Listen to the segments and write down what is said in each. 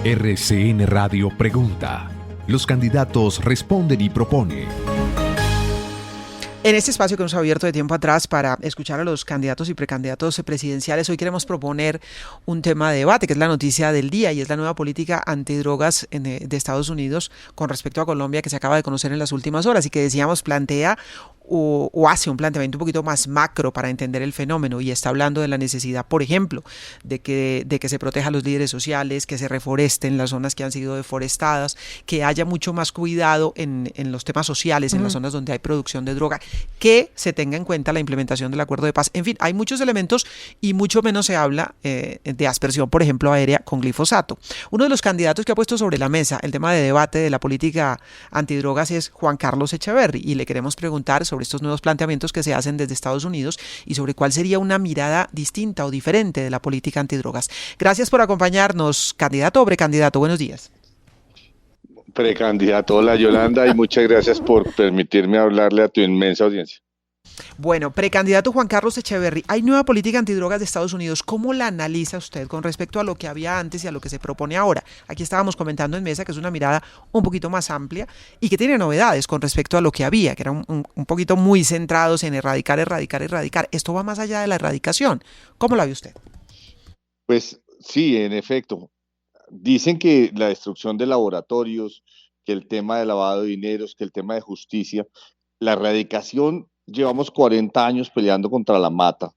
RCN Radio pregunta. Los candidatos responden y proponen. En este espacio que hemos abierto de tiempo atrás para escuchar a los candidatos y precandidatos presidenciales, hoy queremos proponer un tema de debate, que es la noticia del día, y es la nueva política antidrogas de Estados Unidos con respecto a Colombia, que se acaba de conocer en las últimas horas y que decíamos plantea o hace un planteamiento un poquito más macro para entender el fenómeno, y está hablando de la necesidad, por ejemplo, de que se proteja a los líderes sociales, que se reforesten las zonas que han sido deforestadas, que haya mucho más cuidado en los temas sociales, en las zonas donde hay producción de droga, que se tenga en cuenta la implementación del acuerdo de paz. En fin, hay muchos elementos y mucho menos se habla de aspersión, por ejemplo, aérea con glifosato. Uno de los candidatos que ha puesto sobre la mesa el tema de debate de la política antidrogas es Juan Carlos Echeverry, y le queremos preguntar sobre estos nuevos planteamientos que se hacen desde Estados Unidos y sobre cuál sería una mirada distinta o diferente de la política antidrogas. Gracias por acompañarnos, candidato o precandidato. Buenos días. Precandidato, hola Yolanda, y muchas gracias por permitirme hablarle a tu inmensa audiencia. Bueno, precandidato Juan Carlos Echeverry, hay nueva política antidrogas de Estados Unidos. ¿Cómo la analiza usted con respecto a lo que había antes y a lo que se propone ahora? Aquí estábamos comentando en mesa que es una mirada un poquito más amplia y que tiene novedades con respecto a lo que había, que eran un poquito muy centrados en erradicar. Esto va más allá de la erradicación. ¿Cómo la ve usted? Pues sí, en efecto. Dicen que la destrucción de laboratorios, que el tema de lavado de dineros, que el tema de justicia, la erradicación, llevamos 40 años peleando contra la mata,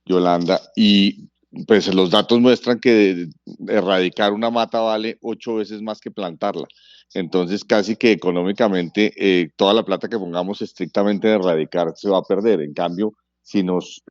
Yolanda, y pues los datos muestran que erradicar una mata vale 8 veces más que plantarla. Entonces, casi que económicamente, toda la plata que pongamos estrictamente en erradicar se va a perder. En cambio, si nos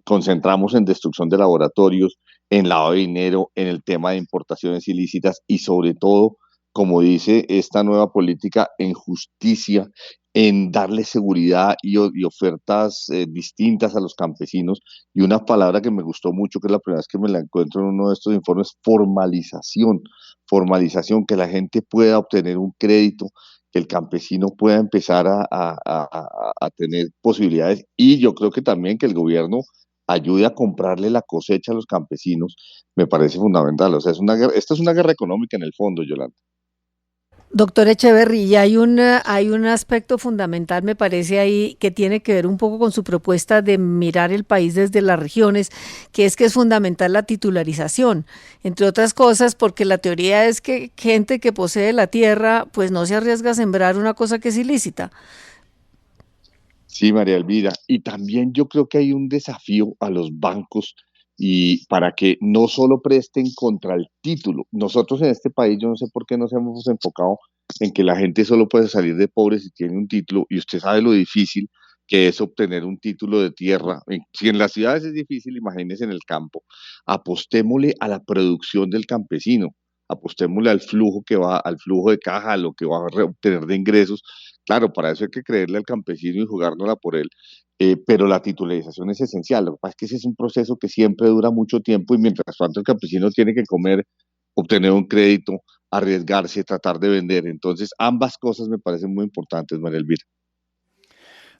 concentramos en destrucción de laboratorios, en lavado de dinero, en el tema de importaciones ilícitas y sobre todo, como dice esta nueva política, en justicia, en darle seguridad y ofertas distintas a los campesinos. Y una palabra que me gustó mucho, que es la primera vez que me la encuentro en uno de estos informes: formalización. Formalización, que la gente pueda obtener un crédito, que el campesino pueda empezar a tener posibilidades, y yo creo que también que el gobierno ayude a comprarle la cosecha a los campesinos, me parece fundamental. O sea, esta es una guerra económica en el fondo, Yolanda. Doctor Echeverry, y hay un aspecto fundamental, me parece ahí, que tiene que ver un poco con su propuesta de mirar el país desde las regiones, que es fundamental la titularización, entre otras cosas, porque la teoría es que gente que posee la tierra, pues no se arriesga a sembrar una cosa que es ilícita. Sí, María Elvira. Y también yo creo que hay un desafío a los bancos, y para que no solo presten contra el título. Nosotros en este país, yo no sé por qué nos hemos enfocado en que la gente solo puede salir de pobre si tiene un título, y usted sabe lo difícil que es obtener un título de tierra. Si en las ciudades es difícil, imagínese en el campo. Apostémosle a la producción del campesino, apostémosle al flujo de caja, a lo que va a obtener de ingresos. Claro, para eso hay que creerle al campesino y jugárnosla por él. Pero la titularización es esencial. Lo que pasa es que ese es un proceso que siempre dura mucho tiempo, y mientras tanto el campesino tiene que comer, obtener un crédito, arriesgarse, tratar de vender. Entonces, ambas cosas me parecen muy importantes, María Elvira.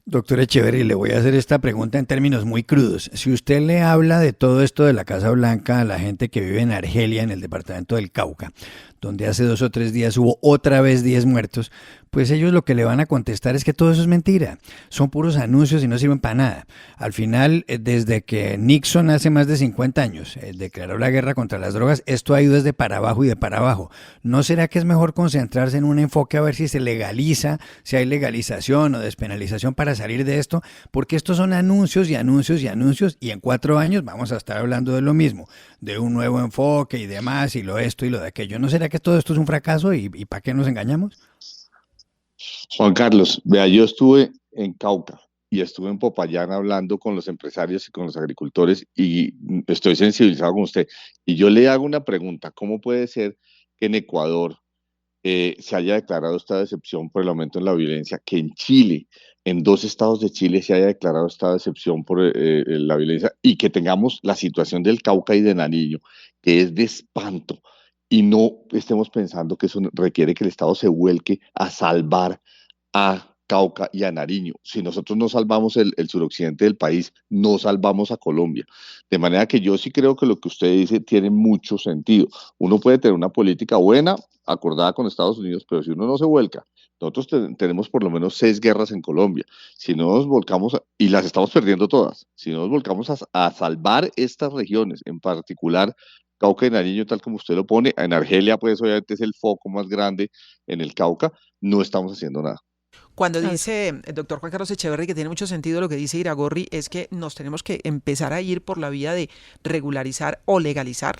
Doctor Echeverry, le voy a hacer esta pregunta en términos muy crudos. Si usted le habla de todo esto de la Casa Blanca a la gente que vive en Argelia, en el departamento del Cauca, donde hace 2 o 3 días hubo otra vez 10 muertos, pues ellos lo que le van a contestar es que todo eso es mentira. Son puros anuncios y no sirven para nada. Al final, desde que Nixon hace más de 50 años declaró la guerra contra las drogas, esto ha ido desde para abajo y de para abajo. ¿No será que es mejor concentrarse en un enfoque a ver si se legaliza, si hay legalización o despenalización para salir de esto? Porque estos son anuncios y anuncios y anuncios, y en 4 años vamos a estar hablando de lo mismo, de un nuevo enfoque y demás, y lo esto y lo de aquello. ¿No será que todo esto es un fracaso y para qué nos engañamos? Juan Carlos, vea, yo estuve en Cauca y estuve en Popayán hablando con los empresarios y con los agricultores, y estoy sensibilizado con usted. Y yo le hago una pregunta: ¿cómo puede ser que en Ecuador se haya declarado esta excepción por el aumento en la violencia, que en Chile, en 2 estados de Chile, se haya declarado esta excepción por la violencia, y que tengamos la situación del Cauca y de Nariño, que es de espanto, y no estemos pensando que eso requiere que el Estado se vuelque a salvar a Cauca y a Nariño. Si nosotros no salvamos el suroccidente del país, no salvamos a Colombia. De manera que yo sí creo que lo que usted dice tiene mucho sentido. Uno puede tener una política buena, acordada con Estados Unidos, pero si uno no se vuelca, nosotros tenemos por lo menos 6 guerras en Colombia. Si no nos volcamos, y las estamos perdiendo todas, si no nos volcamos a salvar estas regiones, en particular Cauca y Nariño, tal como usted lo pone, en Argelia, pues obviamente es el foco más grande en el Cauca, no estamos haciendo nada. Cuando dice el doctor Juan Carlos Echeverry que tiene mucho sentido lo que dice Iragorri, es que nos tenemos que empezar a ir por la vía de regularizar o legalizar.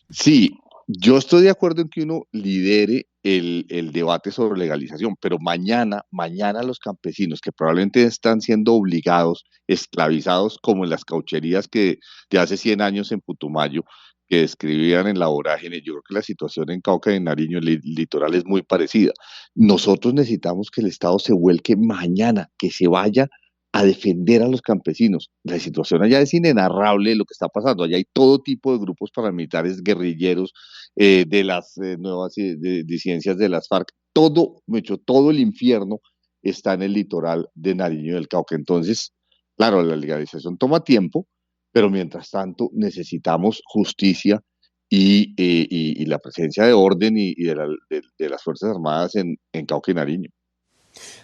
Sí, yo estoy de acuerdo en que uno lidere el debate sobre legalización, pero mañana los campesinos que probablemente están siendo obligados, esclavizados, como en las caucherías que de hace 100 años en Putumayo, que describían en la vorágine, yo creo que la situación en Cauca y en Nariño, el litoral, es muy parecida. Nosotros necesitamos que el Estado se vuelque mañana, que se vaya a defender a los campesinos. La situación allá es inenarrable lo que está pasando. Allá hay todo tipo de grupos paramilitares, guerrilleros, de las nuevas disidencias de las FARC. Todo el infierno está en el litoral de Nariño y del Cauca. Entonces, claro, la legalización toma tiempo, pero mientras tanto necesitamos justicia y la presencia de orden y de las Fuerzas Armadas en Cauca y Nariño.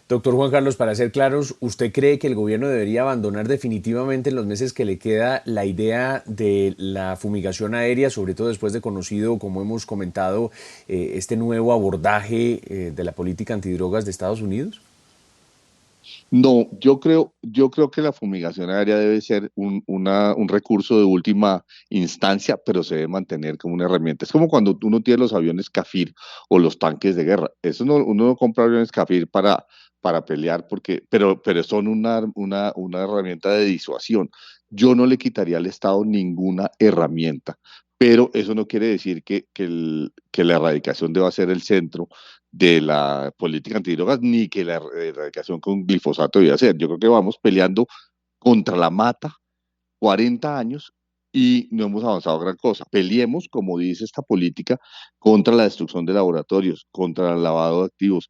Doctor Juan Carlos, para ser claros, ¿usted cree que el gobierno debería abandonar definitivamente en los meses que le queda la idea de la fumigación aérea, sobre todo después de conocido, como hemos comentado, este nuevo abordaje de la política antidrogas de Estados Unidos? No, yo creo que la fumigación aérea debe ser un recurso de última instancia, pero se debe mantener como una herramienta. Es como cuando uno tiene los aviones Kafir o los tanques de guerra. Uno no compra aviones Kafir para pelear, pero son una herramienta de disuasión. Yo no le quitaría al Estado ninguna herramienta, pero eso no quiere decir que la erradicación deba ser el centro de la política antidrogas, ni que la erradicación con glifosato debe ser. Yo creo que vamos peleando contra la mata 40 años y no hemos avanzado gran cosa. Peleemos, como dice esta política, contra la destrucción de laboratorios, contra el lavado de activos,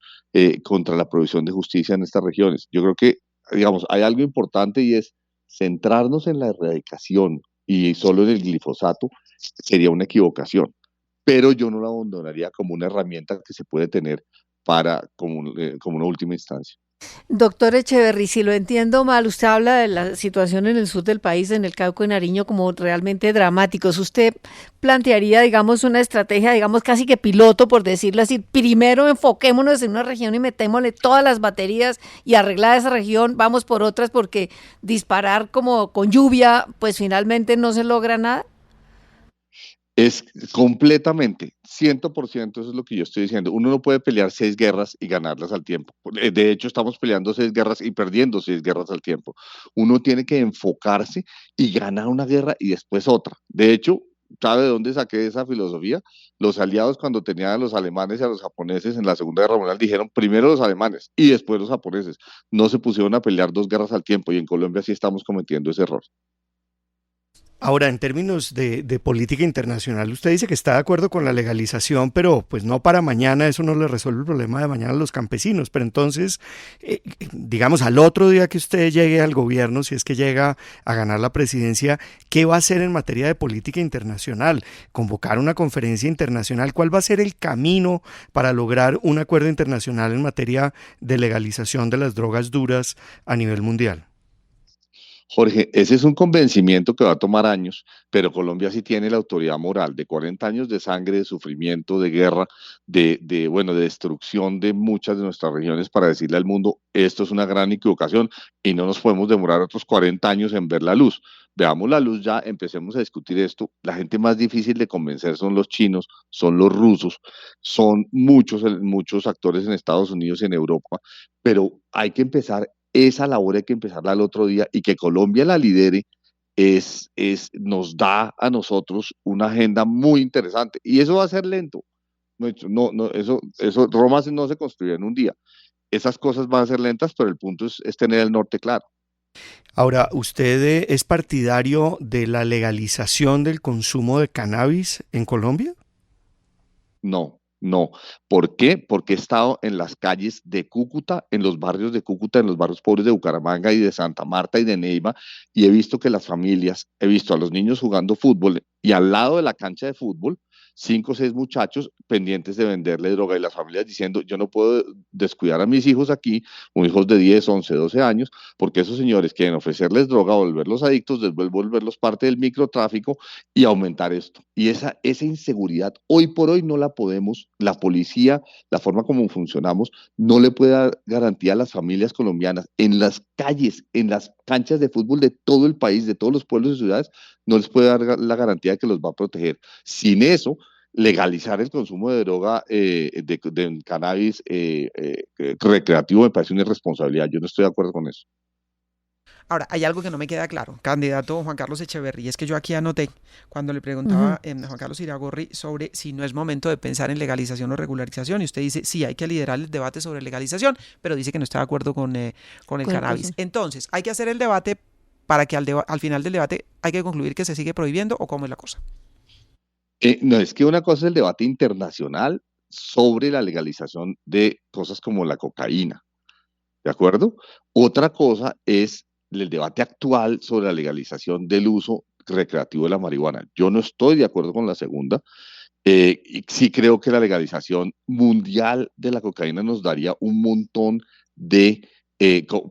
contra la provisión de justicia en estas regiones. Yo creo que, digamos, hay algo importante y es centrarnos en la erradicación y solo en el glifosato sería una equivocación, pero yo no la abandonaría como una herramienta que se puede tener como una última instancia. Doctor Echeverry, si lo entiendo mal, usted habla de la situación en el sur del país, en el Cauca y Nariño, como realmente dramáticos. ¿Usted plantearía, digamos, una estrategia, digamos, casi que piloto, por decirlo así? Primero enfoquémonos en una región y metémosle todas las baterías y arreglar esa región, vamos por otras, porque disparar como con lluvia, pues finalmente no se logra nada. Es completamente, 100%, eso es lo que yo estoy diciendo. Uno no puede pelear 6 guerras y ganarlas al tiempo. De hecho, estamos peleando 6 guerras y perdiendo 6 guerras al tiempo. Uno tiene que enfocarse y ganar una guerra y después otra. De hecho, ¿sabe de dónde saqué esa filosofía? Los aliados, cuando tenían a los alemanes y a los japoneses en la Segunda Guerra Mundial, dijeron primero los alemanes y después los japoneses. No se pusieron a pelear 2 guerras al tiempo, y en Colombia sí estamos cometiendo ese error. Ahora, en términos de política internacional, usted dice que está de acuerdo con la legalización, pero pues no para mañana, eso no le resuelve el problema de mañana a los campesinos. Pero entonces, digamos, al otro día que usted llegue al gobierno, si es que llega a ganar la presidencia, ¿qué va a hacer en materia de política internacional? ¿Convocar una conferencia internacional? ¿Cuál va a ser el camino para lograr un acuerdo internacional en materia de legalización de las drogas duras a nivel mundial? Jorge, ese es un convencimiento que va a tomar años, pero Colombia sí tiene la autoridad moral de 40 años de sangre, de sufrimiento, de guerra, de destrucción de muchas de nuestras regiones para decirle al mundo, esto es una gran equivocación y no nos podemos demorar otros 40 años en ver la luz. Veamos la luz ya, empecemos a discutir esto. La gente más difícil de convencer son los chinos, son los rusos, son muchos actores en Estados Unidos y en Europa, pero hay que empezar esa labor, hay que empezarla al otro día, y que Colombia la lidere nos da a nosotros una agenda muy interesante, y eso va a ser lento. Roma no se construye en un día. Esas cosas van a ser lentas, pero el punto es tener el norte claro. Ahora, ¿usted es partidario de la legalización del consumo de cannabis en Colombia? No, No. ¿Por qué? Porque he estado en las calles de Cúcuta, en los barrios de Cúcuta, en los barrios pobres de Bucaramanga y de Santa Marta y de Neiva, y he visto que las familias, he visto a los niños jugando fútbol y al lado de la cancha de fútbol, 5 o 6 muchachos pendientes de venderle droga y las familias diciendo, yo no puedo descuidar a mis hijos aquí, o hijos de 10, 11, 12 años, porque esos señores quieren ofrecerles droga, volverlos adictos, después volverlos parte del microtráfico y aumentar esto. Y esa inseguridad hoy por hoy no la podemos, la policía, la forma como funcionamos, no le puede dar garantía a las familias colombianas en las calles, en las canchas de fútbol de todo el país, de todos los pueblos y ciudades, no les puede dar la garantía de que los va a proteger. Sin eso, legalizar el consumo de droga, de cannabis recreativo me parece una irresponsabilidad. Yo no estoy de acuerdo con eso. Ahora, hay algo que no me queda claro, candidato Juan Carlos Echeverry, es que yo aquí anoté cuando le preguntaba a Juan Carlos Iragorri sobre si no es momento de pensar en legalización o regularización, y usted dice, sí, hay que liderar el debate sobre legalización, pero dice que no está de acuerdo con el cannabis. Entonces, hay que hacer el debate para que al final del debate hay que concluir que se sigue prohibiendo, ¿o cómo es la cosa? No, es que una cosa es el debate internacional sobre la legalización de cosas como la cocaína, ¿de acuerdo? Otra cosa es el debate actual sobre la legalización del uso recreativo de la marihuana. Yo no estoy de acuerdo con la segunda. Y sí creo que la legalización mundial de la cocaína nos daría un montón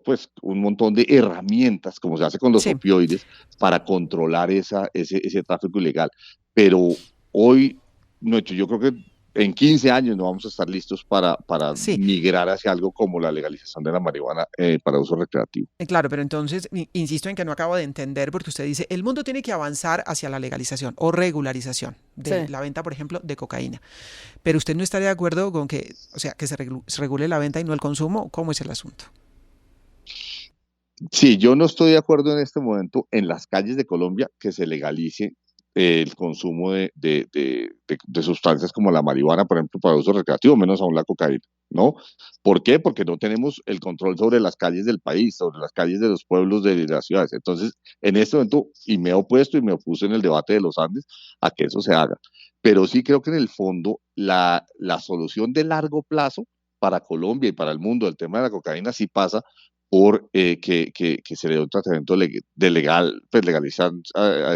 pues, un montón de herramientas, como se hace con los Sí. opioides, para controlar ese tráfico ilegal. Pero hoy, no, yo creo que en 15 años no vamos a estar listos para Sí, migrar hacia algo como la legalización de la marihuana para uso recreativo. claro, pero entonces insisto en que no acabo de entender, porque usted dice, el mundo tiene que avanzar hacia la legalización o regularización de la venta, por ejemplo, de cocaína. Pero usted no estaría de acuerdo con que, o sea, que se regule la venta y no el consumo. ¿Cómo es el asunto? Sí, yo no estoy de acuerdo en este momento en las calles de Colombia que se legalice el consumo de sustancias como la marihuana, por ejemplo, para uso recreativo, menos aún la cocaína, ¿no? ¿Por qué? Porque no tenemos el control sobre las calles del país, sobre las calles de los pueblos de las ciudades. Entonces, en este momento, y me he opuesto y me opuse en el debate de los Andes a que eso se haga. Pero sí creo que en el fondo la solución de largo plazo para Colombia y para el mundo del tema de la cocaína sí pasa por que se le dé un tratamiento de legal, pues legalizar a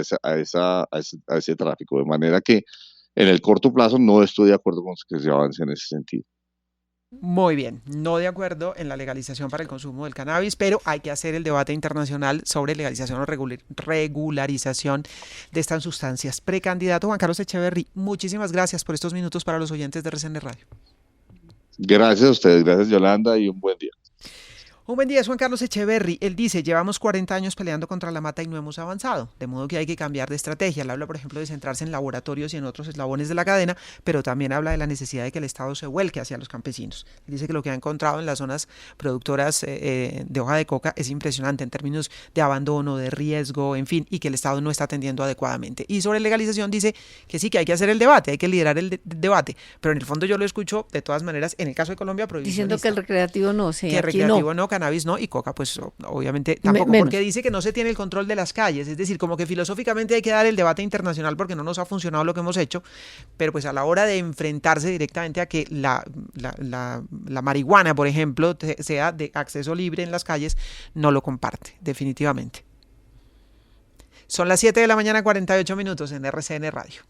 ese tráfico. De manera que en el corto plazo no estoy de acuerdo con que se avance en ese sentido. Muy bien, no de acuerdo en la legalización para el consumo del cannabis, pero hay que hacer el debate internacional sobre legalización o regularización de estas sustancias. Precandidato Juan Carlos Echeverry, muchísimas gracias por estos minutos para los oyentes de RCN Radio. Gracias a ustedes, gracias Yolanda y un buen día. Un buen día, es Juan Carlos Echeverry. Él dice, llevamos 40 años peleando contra la mata y no hemos avanzado, de modo que hay que cambiar de estrategia. Él habla, por ejemplo, de centrarse en laboratorios y en otros eslabones de la cadena, pero también habla de la necesidad de que el Estado se vuelque hacia los campesinos. Él dice que lo que ha encontrado en las zonas productoras de hoja de coca es impresionante en términos de abandono, de riesgo, en fin, y que el Estado no está atendiendo adecuadamente. Y sobre legalización dice que sí, que hay que hacer el debate, hay que liderar el debate, pero en el fondo yo lo escucho de todas maneras, en el caso de Colombia, prohibicionista. Diciendo que el recreativo no, sí, que aquí recreativo no. no, cannabis no, y coca pues obviamente tampoco, porque dice que no se tiene el control de las calles, es decir, como que filosóficamente hay que dar el debate internacional porque no nos ha funcionado lo que hemos hecho, pero pues a la hora de enfrentarse directamente a que la marihuana, por ejemplo, sea de acceso libre en las calles, no lo comparte, definitivamente. Son las 7 de la mañana, 48 minutos en RCN Radio.